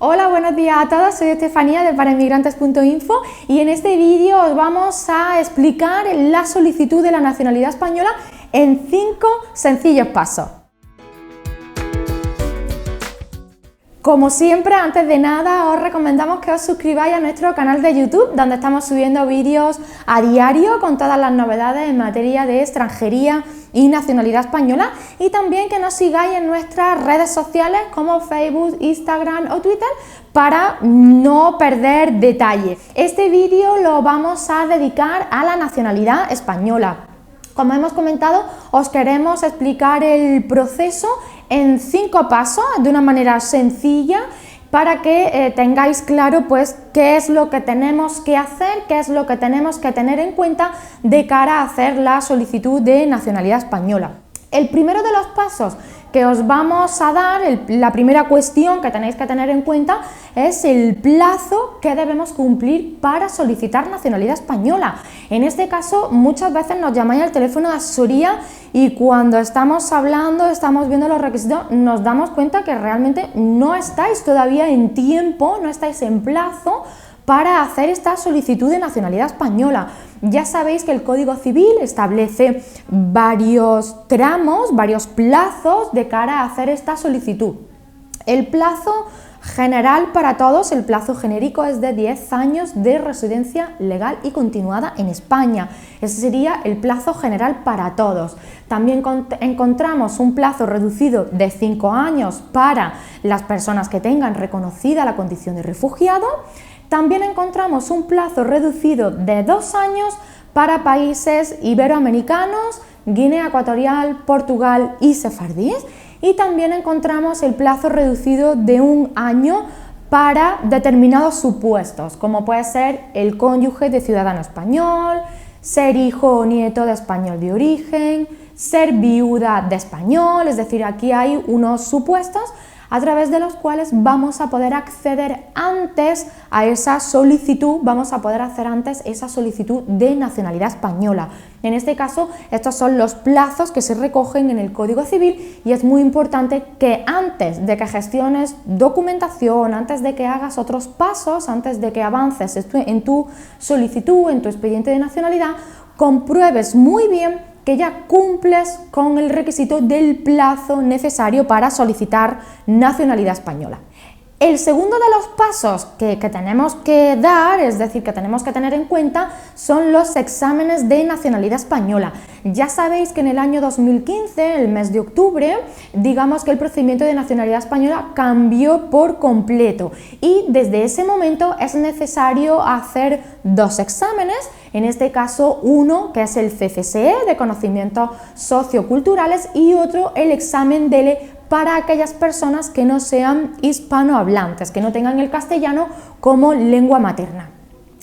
Hola, buenos días a todos, soy Estefanía de parainmigrantes.info y en este vídeo os vamos a explicar la solicitud de la nacionalidad española en 5 sencillos pasos. Como siempre, antes de nada, os recomendamos que os suscribáis a nuestro canal de YouTube, donde estamos subiendo vídeos a diario con todas las novedades en materia de extranjería y nacionalidad española, y también que nos sigáis en nuestras redes sociales como Facebook, Instagram o Twitter para no perder detalles. Este vídeo lo vamos a dedicar a la nacionalidad española. Como hemos comentado, os queremos explicar el proceso en 5 pasos de una manera sencilla para que tengáis claro pues qué es lo que tenemos que hacer, qué es lo que tenemos que tener en cuenta de cara a hacer la solicitud de nacionalidad española. El primero de los pasos que os vamos a dar, la primera cuestión que tenéis que tener en cuenta es el plazo que debemos cumplir para solicitar nacionalidad española. En este caso, muchas veces nos llamáis al teléfono de asesoría y cuando estamos hablando, estamos viendo los requisitos, nos damos cuenta que realmente no estáis todavía en tiempo, no estáis en plazo para hacer esta solicitud de nacionalidad española. Ya sabéis que el Código Civil establece varios tramos, varios plazos de cara a hacer esta solicitud. El plazo general para todos, el plazo genérico, es de 10 años de residencia legal y continuada en España. Ese sería el plazo general para todos. También encontramos un plazo reducido de 5 años para las personas que tengan reconocida la condición de refugiado. También encontramos un plazo reducido de 2 años para países iberoamericanos, Guinea Ecuatorial, Portugal y sefardíes. Y también encontramos el plazo reducido de 1 año para determinados supuestos, como puede ser el cónyuge de ciudadano español, ser hijo o nieto de español de origen, ser viuda de español. Es decir, aquí hay unos supuestos a través de los cuales vamos a poder acceder antes a esa solicitud, vamos a poder hacer antes esa solicitud de nacionalidad española. En este caso, estos son los plazos que se recogen en el Código Civil y es muy importante que antes de que gestiones documentación, antes de que hagas otros pasos, antes de que avances en tu solicitud, en tu expediente de nacionalidad, compruebes muy bien que ya cumples con el requisito del plazo necesario para solicitar nacionalidad española. El segundo de los pasos que tenemos que dar, es decir, que tenemos que tener en cuenta, son los exámenes de nacionalidad española. Ya sabéis que en el año 2015, el mes de octubre, digamos que el procedimiento de nacionalidad española cambió por completo y desde ese momento es necesario hacer 2 exámenes, en este caso uno que es el CCSE de conocimientos socioculturales y otro el examen DELE para aquellas personas que no sean hispanohablantes, que no tengan el castellano como lengua materna.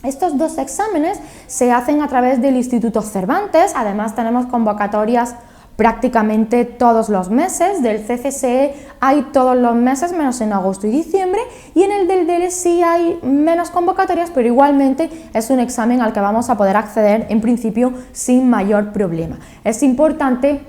Estos 2 exámenes se hacen a través del Instituto Cervantes. Además tenemos convocatorias prácticamente todos los meses. Del CCSE hay todos los meses menos en agosto y diciembre, y en el del DELE sí hay menos convocatorias, pero igualmente es un examen al que vamos a poder acceder en principio sin mayor problema. Es importante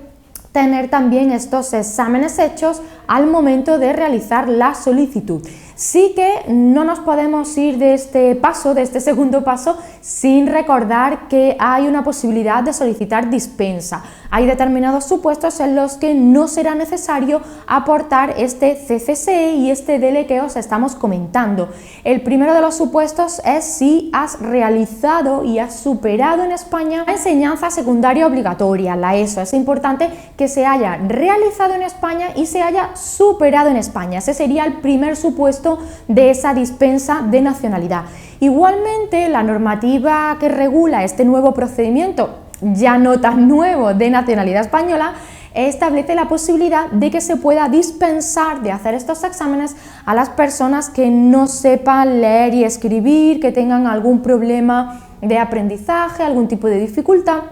tener también estos exámenes hechos al momento de realizar la solicitud. Sí que no nos podemos ir de este paso, de este segundo paso, sin recordar que hay una posibilidad de solicitar dispensa. Hay determinados supuestos en los que no será necesario aportar este CCSE y este DELE que os estamos comentando. El primero de los supuestos es si has realizado y has superado en España la enseñanza secundaria obligatoria, la ESO. Es importante que se haya realizado en España y se haya superado en España. Ese sería el primer supuesto de esa dispensa de nacionalidad. Igualmente, la normativa que regula este nuevo procedimiento, ya no tan nuevo, de nacionalidad española, establece la posibilidad de que se pueda dispensar de hacer estos exámenes a las personas que no sepan leer y escribir, que tengan algún problema de aprendizaje, algún tipo de dificultad.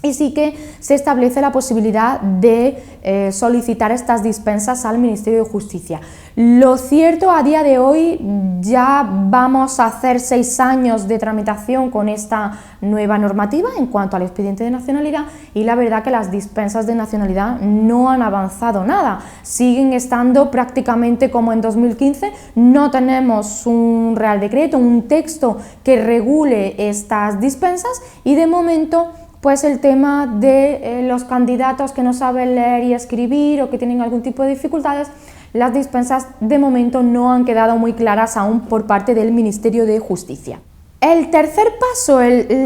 y sí que se establece la posibilidad de solicitar estas dispensas al Ministerio de Justicia. Lo cierto, a día de hoy ya vamos a hacer 6 años de tramitación con esta nueva normativa en cuanto al expediente de nacionalidad, y la verdad que las dispensas de nacionalidad no han avanzado nada, siguen estando prácticamente como en 2015, no tenemos un Real Decreto, un texto que regule estas dispensas, y de momento pues el tema de los candidatos que no saben leer y escribir o que tienen algún tipo de dificultades, las dispensas de momento no han quedado muy claras aún por parte del Ministerio de Justicia. El tercer paso,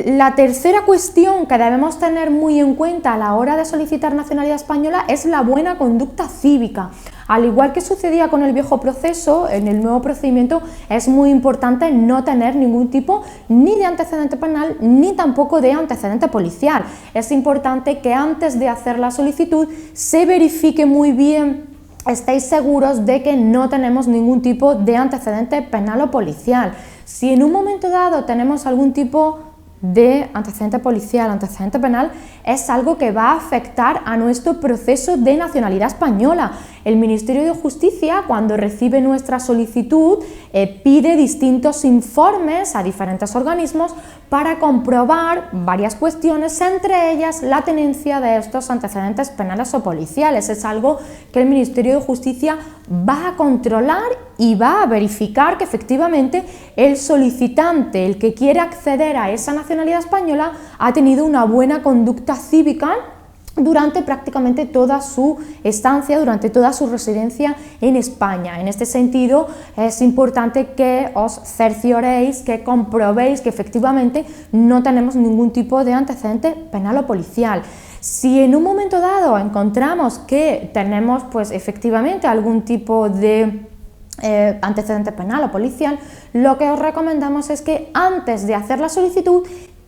la tercera cuestión que debemos tener muy en cuenta a la hora de solicitar nacionalidad española es la buena conducta cívica. Al igual que sucedía con el viejo proceso, en el nuevo procedimiento es muy importante no tener ningún tipo ni de antecedente penal ni tampoco de antecedente policial. Es importante que antes de hacer la solicitud se verifique muy bien, estéis seguros de que no tenemos ningún tipo de antecedente penal o policial. Si en un momento dado tenemos algún tipo de antecedente policial, antecedente penal, es algo que va a afectar a nuestro proceso de nacionalidad española. El Ministerio de Justicia, cuando recibe nuestra solicitud, pide distintos informes a diferentes organismos para comprobar varias cuestiones, entre ellas la tenencia de estos antecedentes penales o policiales. Es algo que el Ministerio de Justicia va a controlar y va a verificar que efectivamente el solicitante, el que quiere acceder a esa nacionalidad española, ha tenido una buena conducta cívica durante prácticamente toda su estancia, durante toda su residencia en España. En este sentido, es importante que os cercioréis, que comprobéis que efectivamente no tenemos ningún tipo de antecedente penal o policial. Si en un momento dado encontramos que tenemos pues efectivamente algún tipo de antecedente penal o policial, lo que os recomendamos es que antes de hacer la solicitud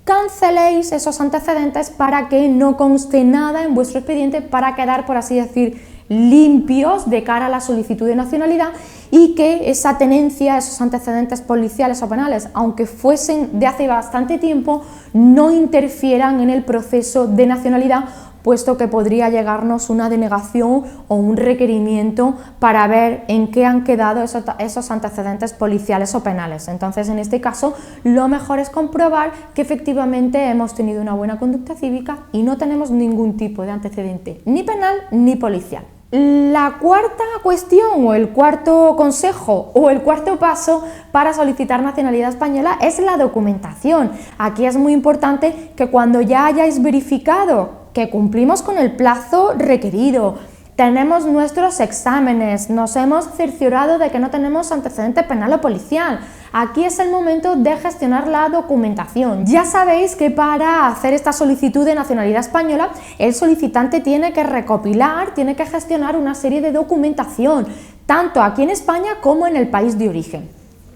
canceléis esos antecedentes para que no conste nada en vuestro expediente, para quedar, por así decir, limpios de cara a la solicitud de nacionalidad, y que esa tenencia, esos antecedentes policiales o penales, aunque fuesen de hace bastante tiempo, no interfieran en el proceso de nacionalidad, puesto que podría llegarnos una denegación o un requerimiento para ver en qué han quedado esos antecedentes policiales o penales. Entonces, en este caso, lo mejor es comprobar que efectivamente hemos tenido una buena conducta cívica y no tenemos ningún tipo de antecedente ni penal ni policial. La cuarta cuestión, o el cuarto consejo, o el cuarto paso para solicitar nacionalidad española es la documentación. Aquí es muy importante que cuando ya hayáis verificado que cumplimos con el plazo requerido, tenemos nuestros exámenes, nos hemos cerciorado de que no tenemos antecedente penal o policial, aquí es el momento de gestionar la documentación. Ya sabéis que para hacer esta solicitud de nacionalidad española, el solicitante tiene que recopilar, tiene que gestionar una serie de documentación, tanto aquí en España como en el país de origen.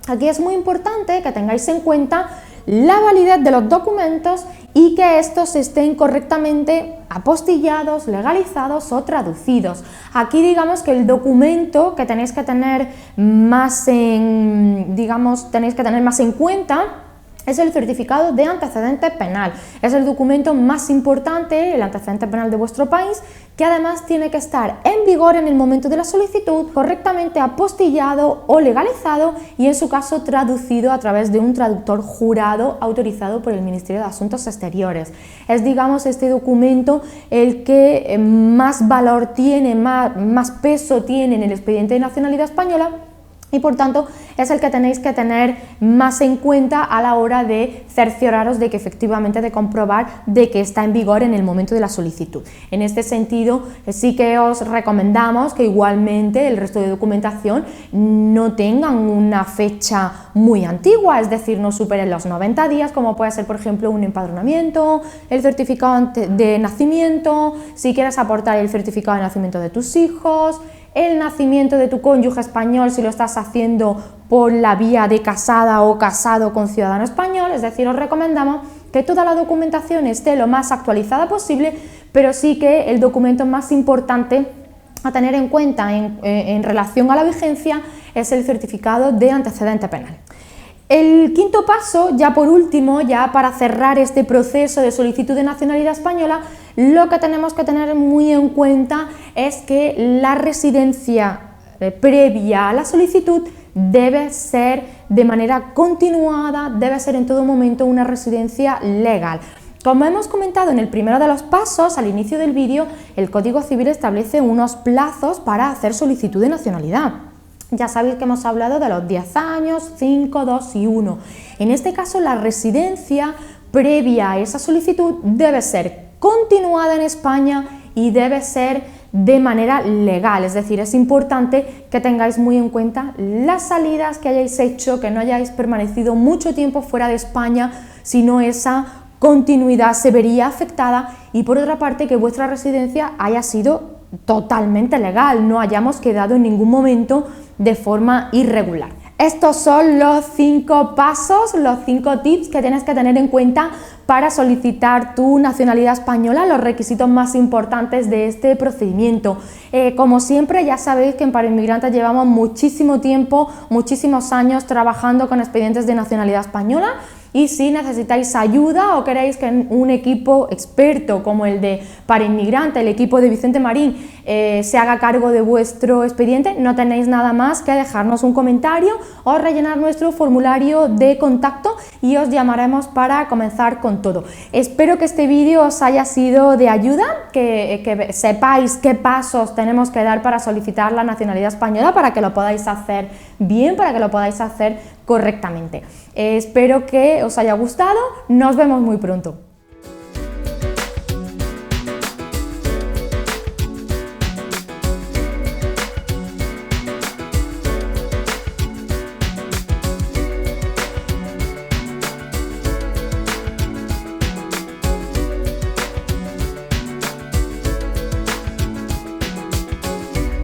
Aquí es muy importante que tengáis en cuenta la validez de los documentos y que estos estén correctamente apostillados, legalizados o traducidos. Aquí digamos que el documento que tenéis que tener más en cuenta es el certificado de antecedente penal. Es el documento más importante, el antecedente penal de vuestro país, que además tiene que estar en vigor en el momento de la solicitud, correctamente apostillado o legalizado y en su caso traducido a través de un traductor jurado autorizado por el Ministerio de Asuntos Exteriores. Es, digamos, este documento el que más valor tiene, más peso tiene en el expediente de nacionalidad española, y por tanto es el que tenéis que tener más en cuenta a la hora de cercioraros de que efectivamente, de comprobar de que está en vigor en el momento de la solicitud. En este sentido, sí que os recomendamos que igualmente el resto de documentación no tengan una fecha muy antigua, es decir, no superen los 90 días, como puede ser, por ejemplo, un empadronamiento, el certificado de nacimiento, si quieres aportar el certificado de nacimiento de tus hijos, el nacimiento de tu cónyuge español si lo estás haciendo por la vía de casada o casado con ciudadano español. Es decir, os recomendamos que toda la documentación esté lo más actualizada posible, pero sí que el documento más importante a tener en cuenta en relación a la vigencia es el certificado de antecedente penal. El quinto paso, ya por último, ya para cerrar este proceso de solicitud de nacionalidad española, lo que tenemos que tener muy en cuenta es que la residencia previa a la solicitud debe ser de manera continuada, debe ser en todo momento una residencia legal. Como hemos comentado en el primero de los pasos, al inicio del vídeo, el Código Civil establece unos plazos para hacer solicitud de nacionalidad. Ya sabéis que hemos hablado de los 10 años, 5, 2 y 1. En este caso, la residencia previa a esa solicitud debe ser continuada en España y debe ser de manera legal, es decir, es importante que tengáis muy en cuenta las salidas que hayáis hecho, que no hayáis permanecido mucho tiempo fuera de España, sino esa continuidad se vería afectada, y por otra parte que vuestra residencia haya sido totalmente legal, no hayamos quedado en ningún momento de forma irregular. Estos son los 5 pasos, los 5 tips que tienes que tener en cuenta para solicitar tu nacionalidad española, los requisitos más importantes de este procedimiento. Como siempre, ya sabéis que en Parainmigrantes llevamos muchísimo tiempo, muchísimos años trabajando con expedientes de nacionalidad española, y si necesitáis ayuda o queréis que un equipo experto como el de Parainmigrante, el equipo de Vicente Marín, se haga cargo de vuestro expediente, no tenéis nada más que dejarnos un comentario o rellenar nuestro formulario de contacto y os llamaremos para comenzar con todo. Espero que este vídeo os haya sido de ayuda, que sepáis qué pasos tenemos que dar para solicitar la nacionalidad española, para que lo podáis hacer bien, para que lo podáis hacer correctamente. Espero que os haya gustado, nos vemos muy pronto.